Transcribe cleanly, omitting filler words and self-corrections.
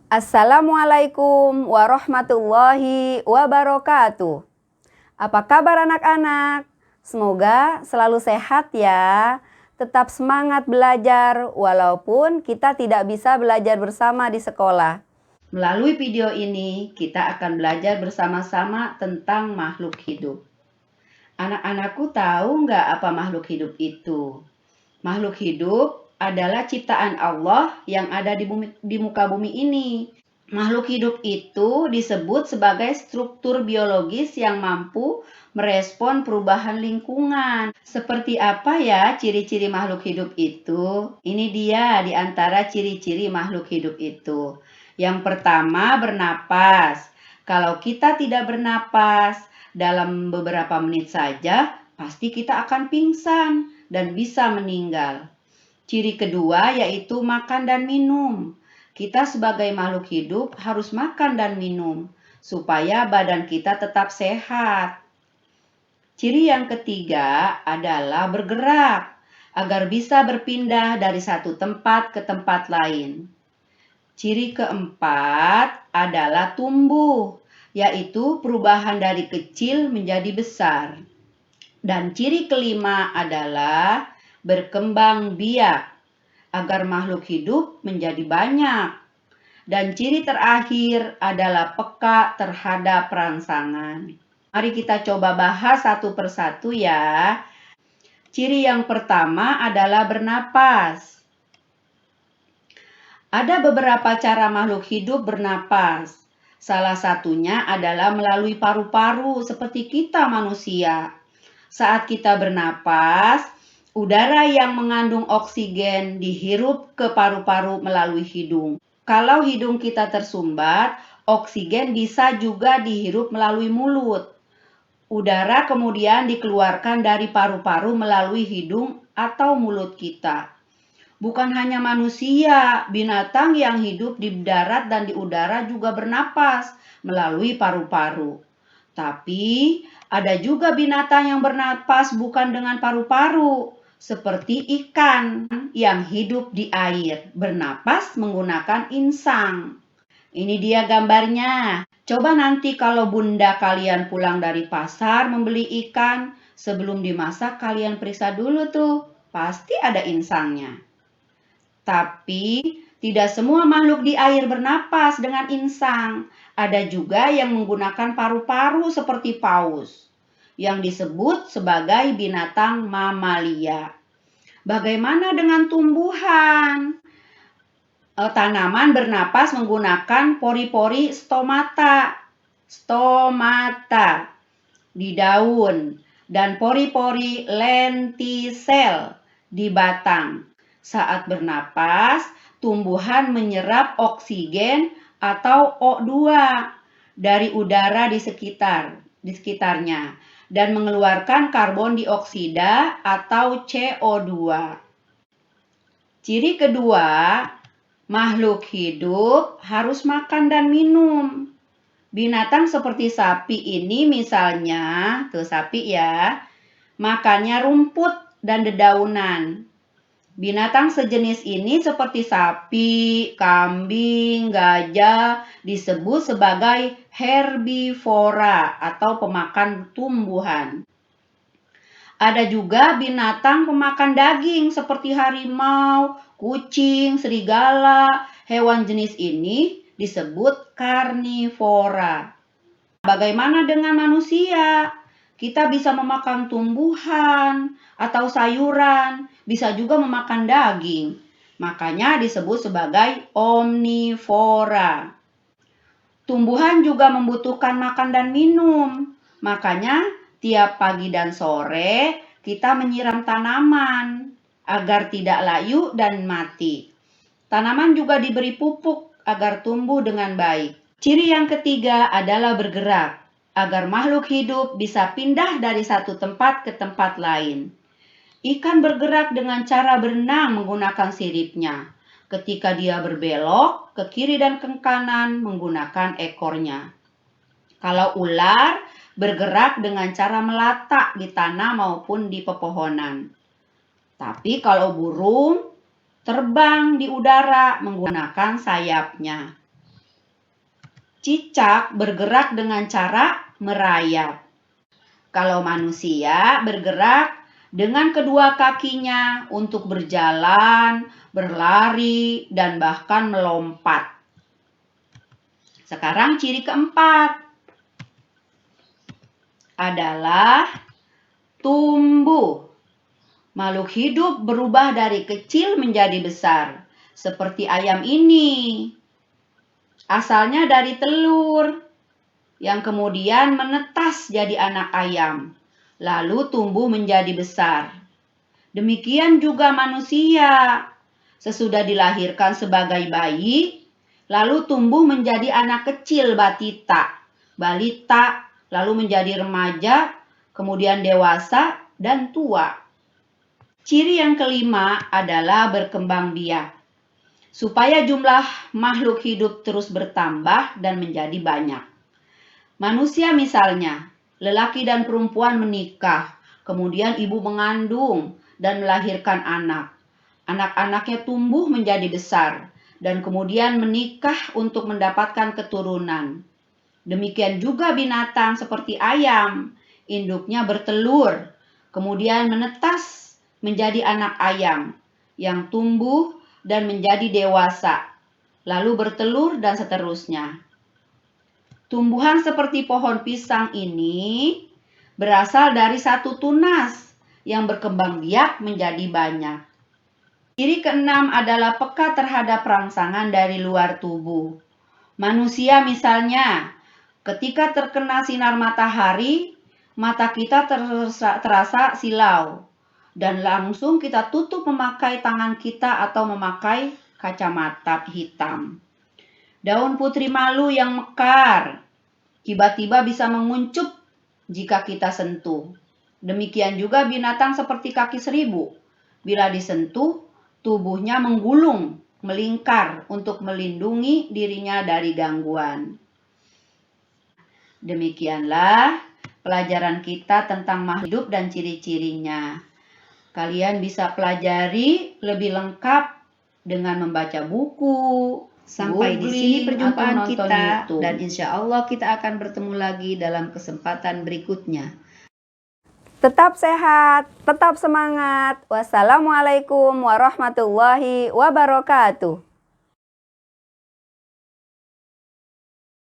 Assalamualaikum warahmatullahi wabarakatuh. Apa kabar anak-anak? Semoga selalu sehat ya. Tetap semangat belajar walaupun kita tidak bisa belajar bersama di sekolah. Melalui video ini kita akan belajar bersama-sama tentang makhluk hidup. Anak-anakku tahu nggak apa makhluk hidup itu? Makhluk hidup adalah ciptaan Allah yang ada di muka bumi ini. Makhluk hidup itu disebut sebagai struktur biologis yang mampu merespon perubahan lingkungan. Seperti apa ya ciri-ciri makhluk hidup itu? Ini dia di antara ciri-ciri makhluk hidup itu. Yang pertama, bernapas. Kalau kita tidak bernapas, dalam beberapa menit saja pasti kita akan pingsan dan bisa meninggal. Ciri kedua yaitu makan dan minum. Kita sebagai makhluk hidup harus makan dan minum supaya badan kita tetap sehat. Ciri yang ketiga adalah bergerak agar bisa berpindah dari satu tempat ke tempat lain. Ciri keempat adalah tumbuh, yaitu perubahan dari kecil menjadi besar. Dan ciri kelima adalah berkembang biak agar makhluk hidup menjadi banyak. Dan ciri terakhir adalah peka terhadap rangsangan. Mari kita coba bahas satu persatu ya. Ciri yang pertama adalah bernapas. Ada beberapa cara makhluk hidup bernapas. Salah satunya adalah melalui paru-paru seperti kita manusia. Saat kita bernapas, udara yang mengandung oksigen dihirup ke paru-paru melalui hidung. Kalau hidung kita tersumbat, oksigen bisa juga dihirup melalui mulut. Udara kemudian dikeluarkan dari paru-paru melalui hidung atau mulut kita. Bukan hanya manusia, binatang yang hidup di darat dan di udara juga bernapas melalui paru-paru. Tapi ada juga binatang yang bernapas bukan dengan paru-paru, seperti ikan yang hidup di air, bernapas menggunakan insang. Ini dia gambarnya. Coba nanti kalau bunda kalian pulang dari pasar membeli ikan, sebelum dimasak kalian periksa dulu tuh, pasti ada insangnya. Tapi tidak semua makhluk di air bernapas dengan insang. Ada juga yang menggunakan paru-paru seperti paus, yang disebut sebagai binatang mamalia. Bagaimana dengan tumbuhan? Tanaman bernapas menggunakan pori-pori stomata. Stomata di daun dan pori-pori lentisel di batang. Saat bernapas, tumbuhan menyerap oksigen atau O2 dari udara di sekitarnya dan mengeluarkan karbon dioksida atau CO2. Ciri kedua, makhluk hidup harus makan dan minum. Binatang seperti sapi ini misalnya, tuh sapi ya, makannya rumput dan dedaunan. Binatang sejenis ini seperti sapi, kambing, gajah disebut sebagai herbivora atau pemakan tumbuhan. Ada juga binatang pemakan daging seperti harimau, kucing, serigala. Hewan jenis ini disebut karnivora. Bagaimana dengan manusia? Kita bisa memakan tumbuhan atau sayuran, bisa juga memakan daging. Makanya disebut sebagai omnivora. Tumbuhan juga membutuhkan makan dan minum. Makanya tiap pagi dan sore kita menyiram tanaman agar tidak layu dan mati. Tanaman juga diberi pupuk agar tumbuh dengan baik. Ciri yang ketiga adalah bergerak, agar makhluk hidup bisa pindah dari satu tempat ke tempat lain. Ikan bergerak dengan cara berenang menggunakan siripnya. Ketika dia berbelok ke kiri dan ke kanan menggunakan ekornya. Kalau ular bergerak dengan cara melata di tanah maupun di pepohonan. Tapi kalau burung terbang di udara menggunakan sayapnya. Cicak bergerak dengan cara merayap. Kalau manusia bergerak dengan kedua kakinya untuk berjalan, berlari, dan bahkan melompat. Sekarang ciri keempat adalah tumbuh. Makhluk hidup berubah dari kecil menjadi besar, seperti ayam ini. Asalnya dari telur, yang kemudian menetas jadi anak ayam, lalu tumbuh menjadi besar. Demikian juga manusia, sesudah dilahirkan sebagai bayi, lalu tumbuh menjadi anak kecil balita, lalu menjadi remaja, kemudian dewasa, dan tua. Ciri yang kelima adalah berkembang biak. Supaya jumlah makhluk hidup terus bertambah dan menjadi banyak. Manusia misalnya, lelaki dan perempuan menikah, kemudian ibu mengandung dan melahirkan anak. Anak-anaknya tumbuh menjadi besar dan kemudian menikah untuk mendapatkan keturunan. Demikian juga binatang seperti ayam, induknya bertelur, kemudian menetas menjadi anak ayam yang tumbuh dan menjadi dewasa, lalu bertelur dan seterusnya. Tumbuhan seperti pohon pisang ini berasal dari satu tunas yang berkembang biak menjadi banyak. Ciri keenam adalah peka terhadap rangsangan dari luar tubuh. Manusia misalnya, ketika terkena sinar matahari, mata kita terasa silau dan langsung kita tutup memakai tangan kita atau memakai kacamata hitam. Daun putri malu yang mekar tiba-tiba bisa menguncup jika kita sentuh. Demikian juga binatang seperti kaki seribu. Bila disentuh, tubuhnya menggulung, melingkar untuk melindungi dirinya dari gangguan. Demikianlah pelajaran kita tentang makhluk hidup dan ciri-cirinya. Kalian bisa pelajari lebih lengkap dengan membaca buku. Sampai di sini perjumpaan kita dan insya Allah kita akan bertemu lagi dalam kesempatan berikutnya. Tetap sehat, tetap semangat. Wassalamualaikum warahmatullahi wabarakatuh.